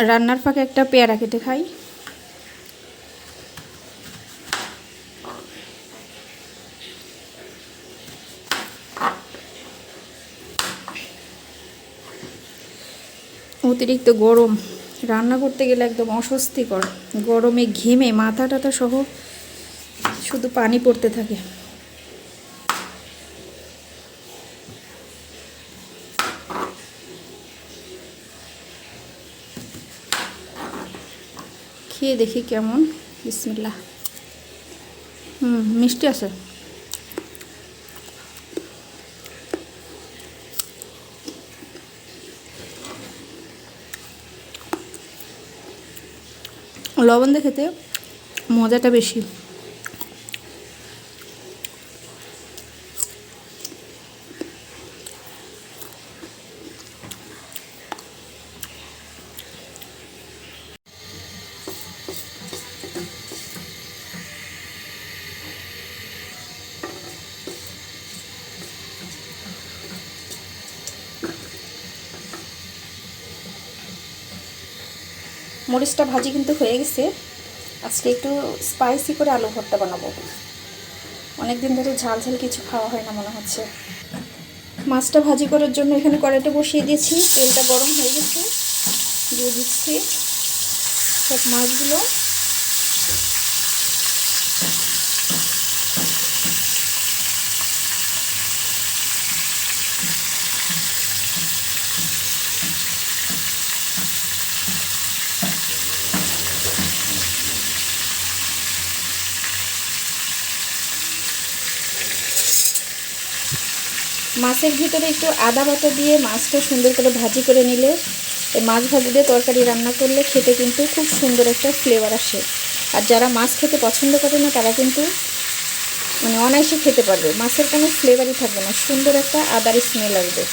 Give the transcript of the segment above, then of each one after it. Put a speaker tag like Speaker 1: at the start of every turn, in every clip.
Speaker 1: রান্নার ফাঁকে একটা পেয়ারা কেটে খাই। অতিরিক্ত গরম, রান্না করতে গেলে একদম অস্বস্তিকর। গরমে ঘেমে মাথা টাথা সহ শুধু পানি পড়তে থাকে। খেয়ে দেখি কেমন। বিসমিল্লাহ। মিষ্টি আছে। লবণ দিয়ে খেতে মজাটা বেশি। মরিচটা ভাজি কিন্তু হয়ে গেছে। আজকে একটু স্পাইসি করে আলু ভর্তা বানাবো। অনেকদিন ধরে ঝাল ঝাল কিছু খাওয়া হয় না মনে হচ্ছে। মাছটা ভাজি করার জন্য এখানে কড়াইটা বসিয়ে দিয়েছি। তেলটা গরম হয়ে গেছে, দিয়ে দিচ্ছি সব মাছগুলো। মাছের ভিতরে একটু আদা বাটা দিয়ে মাছটা সুন্দর করে ভাজি করে নিলে, মাছ ভাজি দিয়ে তরকারি রান্না করলে খেতে কিন্তু খুব সুন্দর একটা ফ্লেভার আসে। আর যারা মাছ খেতে পছন্দ করে না তারা কিন্তু অনায়াসে খেতে পারবে। মাছের কোনো ফ্লেভারই থাকবে না, সুন্দর একটা আদার স্মেল আসবে।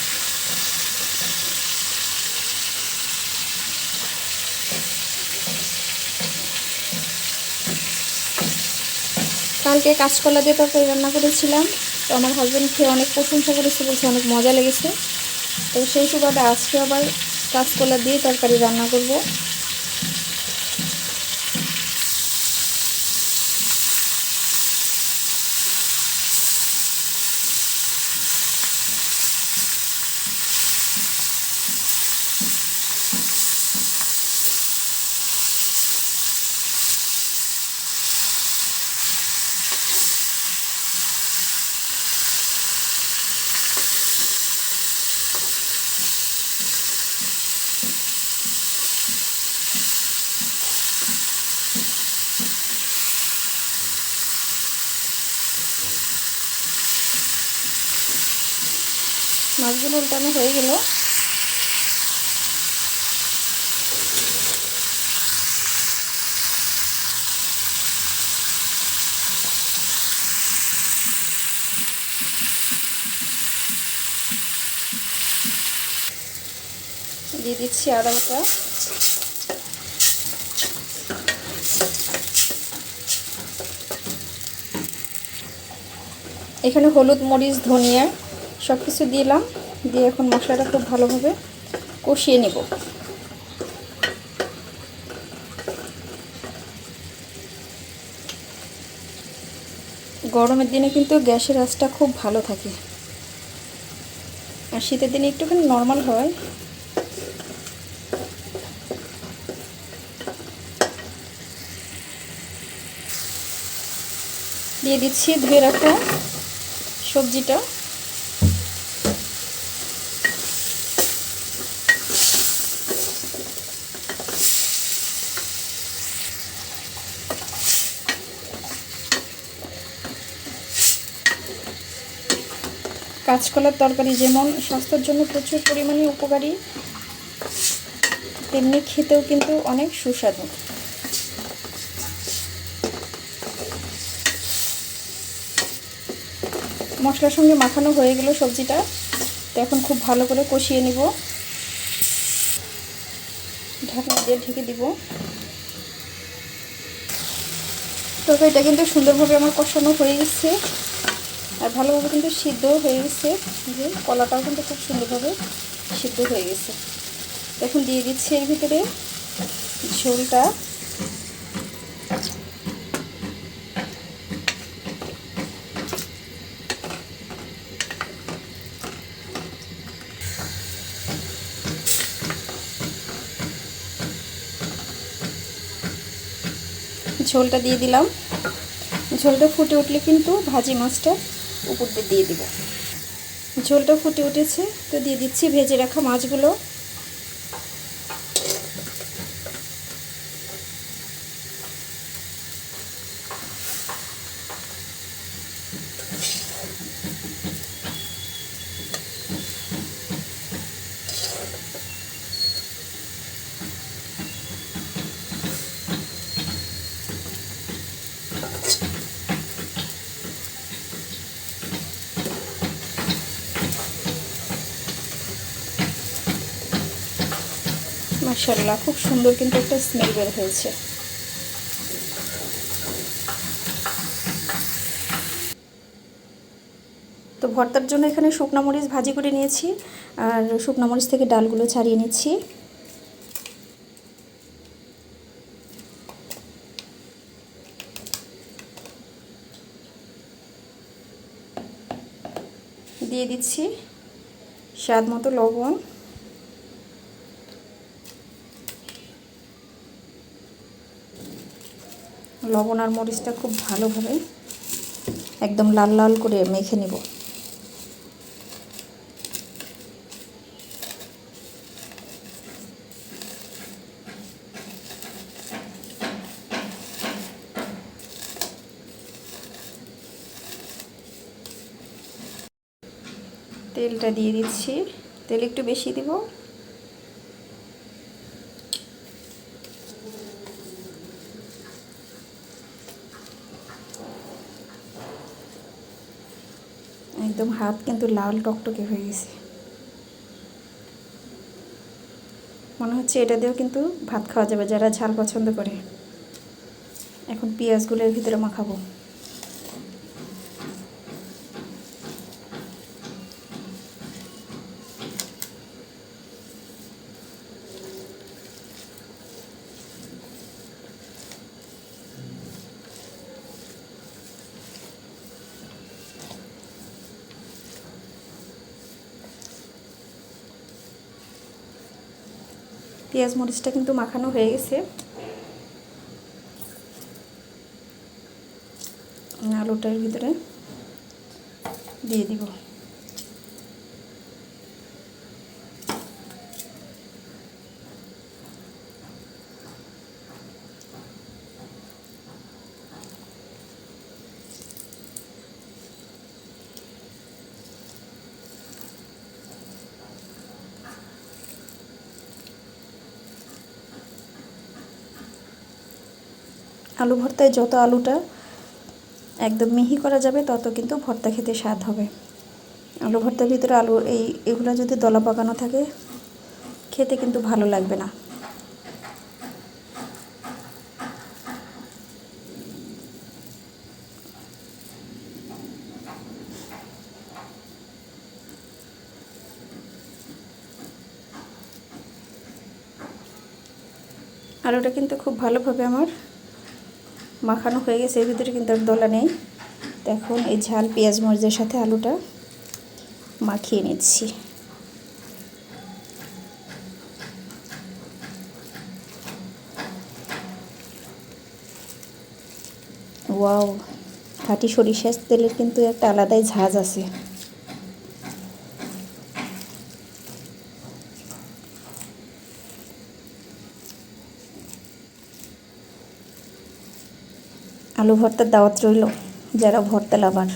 Speaker 1: কালকে কাঁচকলা দিয়ে তরকারি রান্না করেছিলাম, তো আমার হাজব্যান্ড খেয়ে অনেক প্রশংসা করেছে, বলছে অনেক মজা লেগেছে। তো সেই সুবাদে আজকে আবার কাঁচকলা দিয়ে তরকারি রান্না করব। মাছগুলো উল্টানো হয়ে গেল। দিয়ে দিচ্ছি আদা বাটা, এখানে হলুদ মরিচ ধনিয়া সব কিছু দিলাম। দিয়ে এখন মশলাটা খুব ভালোভাবে কষিয়ে নেব। গরমের দিনে কিন্তু গ্যাসের আঁচটা খুব ভালো থাকে, আর শীতের দিনে একটুখানি নর্মাল হয়। দিয়ে দিচ্ছি ধুয়ে রাখা সবজিটা। কাঁচকলার তরকারি যেমন স্বাস্থ্যের জন্য প্রচুর পরিমাণে উপকারী, তেমনি খেতেও কিন্তু অনেক সুস্বাদু। মশলার সঙ্গে মাখানো হয়ে গেল সবজিটা, তো এখন খুব ভালো করে কষিয়ে নিব। ঢাকনা দিয়ে ঢেকে দিব। তরকারিটা কিন্তু সুন্দরভাবে আমার কষানো হয়ে গেছে, আর ভালোভাবে কিন্তু সিদ্ধ হয়ে গেছে। যে কলাটাও কিন্তু খুব সুন্দরভাবে সিদ্ধ হয়ে গেছে। এখন দিয়ে দিচ্ছি এর ভিতরে ঝোলটা ঝোলটা দিয়ে দিলাম। ঝোলটা ফুটে উঠলে কিন্তু ভাজি মাছটা উপর দিয়ে দিব। ঝোলটা ফুটে উঠেছে, তো দিয়ে দিচ্ছি ভেজে রাখা মাছগুলো। মাশাআল্লাহ, খুব সুন্দর কিন্তু একটা স্মেল বের হয়েছে। তো ভর্তার জন্য এখানে শুকনো মরিচ ভাজি করে নিয়েছি, আর শুকনো মরিচ থেকে ডালগুলো ছাড়িয়ে নিচ্ছি। দিয়ে দিচ্ছি স্বাদ মতো লবণ, লবণ আর মরিচটা খুব ভালোভাবে একদম লাল লাল করে মেখে নেব। তেলটা দিয়ে দিচ্ছি, তেল একটু বেশি দিব। একদম হাত কিন্তু লাল টকটকে হয়ে গেছে, মনে হচ্ছে এটা দিয়েও কিন্তু ভাত খাওয়া যাবে যারা ঝাল পছন্দ করে। এখন পেঁয়াজগুলো এর ভিতরে মাখাবো। পেঁয়াজ মরিচটা কিন্তু মাখানো হয়ে গেছে। আলুটার ভিতরে দিয়ে দিব। আলু ভর্তায় যত আলুটা একদম মিহি করা যাবে তত কিন্তু ভর্তা খেতে স্বাদ হবে। আলু ভর্তার ভিতরে আলু এগুলো যদি দলা পাকানো থাকে খেতে কিন্তু ভালো লাগবে না। আলুটা কিন্তু খুব ভালোভাবে আমার মাখানো হয়ে গেছে, এর ভিতরে কিন্তু আর দলা নেই। তো এখন এই ঝাল পেঁয়াজ মরিচের সাথে আলুটা মাখিয়ে নিচ্ছি। ওয়াও, খাঁটি সরিষার তেলের কিন্তু একটা আলাদাই ঝাঁজ আছে। আলু ভর্তার দাওয়াত রইল যারা ভর্তা লাভার।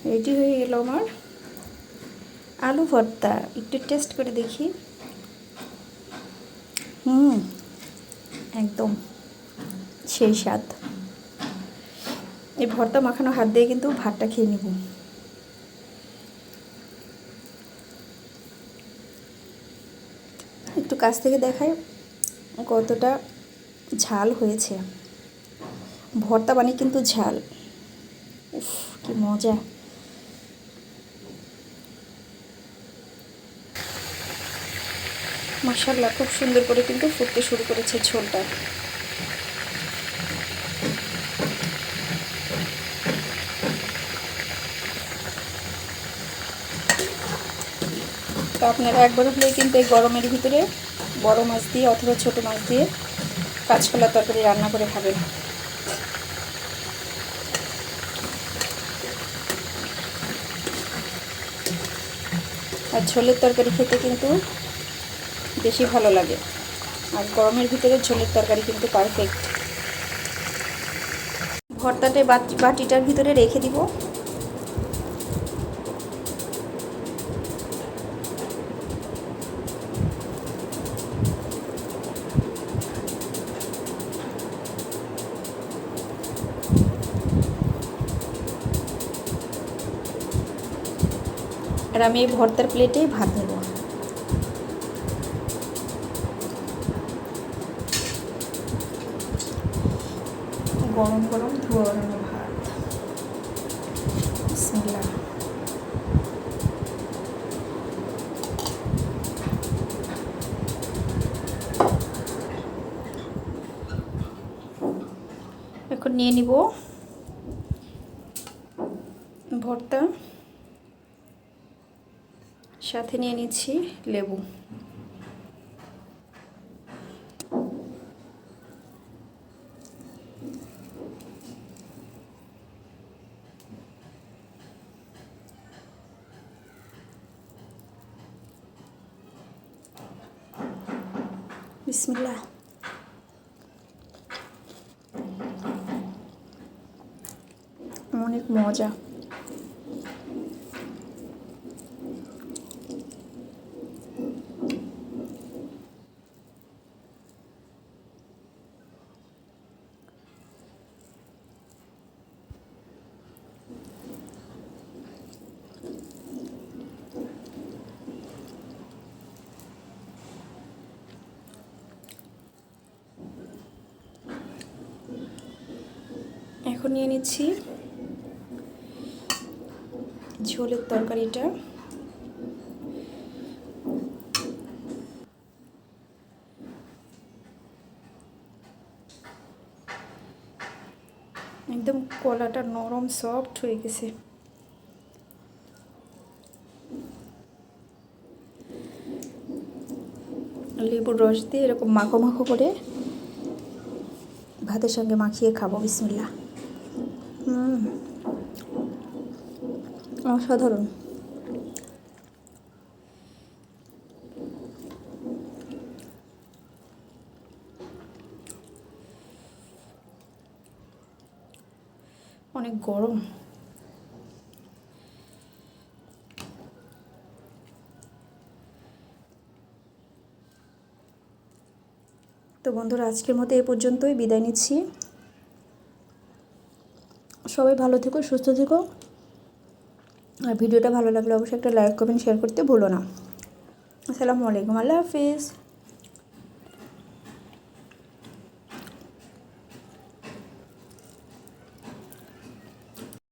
Speaker 1: রেডি হয়ে গেল আমার আলু ভর্তা। একটু টেস্ট করে দেখি। একদম সেই স্বাদ। এই ভর্তা মাখানো হাত দিয়ে কিন্তু ভাতটা খেয়ে নেব। একটু কাছ থেকে দেখাই, কতটা ঝাল হয়েছে। ভর্তা মানে কিন্তু ঝাল। উফ, কি মজা। মাশাআল্লাহ, খুব সুন্দর করে কিন্তু ফুটতে শুরু করেছে ঝোলটা। তো আপনারা একবার হলেই কিন্তু এই গরমের ভিতরে বড় মাছ দিয়ে অথবা ছোট মাছ দিয়ে কাঁচকলার তরকারি রান্না করে খাবেন। আর ঝোলের তরকারি খেতে কিন্তু বেশি ভালো লাগে। আর গরমের ভিতরে ঝোলের তরকারি কিন্তু পারফেক্ট। ভর্তাটা বাটিটার ভিতরে রেখে দিব। আর আমি এই ভর্তার প্লেটেই ভাত নেব। গরম গরম ধোয়া ওড়ানো ভাত। বিসমিল্লাহ। এখন নিয়ে নিব ভর্তা, সাথে নিয়ে নিচ্ছি লেবু। বিসমিল্লাহ। অনেক মজা। এখন নিয়ে নিচ্ছি ঝোলের তরকারিটা। একদম কলাটা নরম সফট হয়ে গেছে। লেবুর রস দিয়ে এরকম মাখো মাখো করে ভাতের সঙ্গে মাখিয়ে খাবো। বিসমিল্লাহ। অসাধারণ। অনেক গরম। তো বন্ধুরা, আজকের মতো এই পর্যন্তই, বিদায় নিচ্ছি। সবাই ভালো থেকো, সুস্থ থেকো। আর ভিডিওটা ভালো লাগলে অবশ্যই একটা লাইক কমেন্ট শেয়ার করতে ভুলো না। আসসালামু আলাইকুম। আল্লাহ হাফিজ।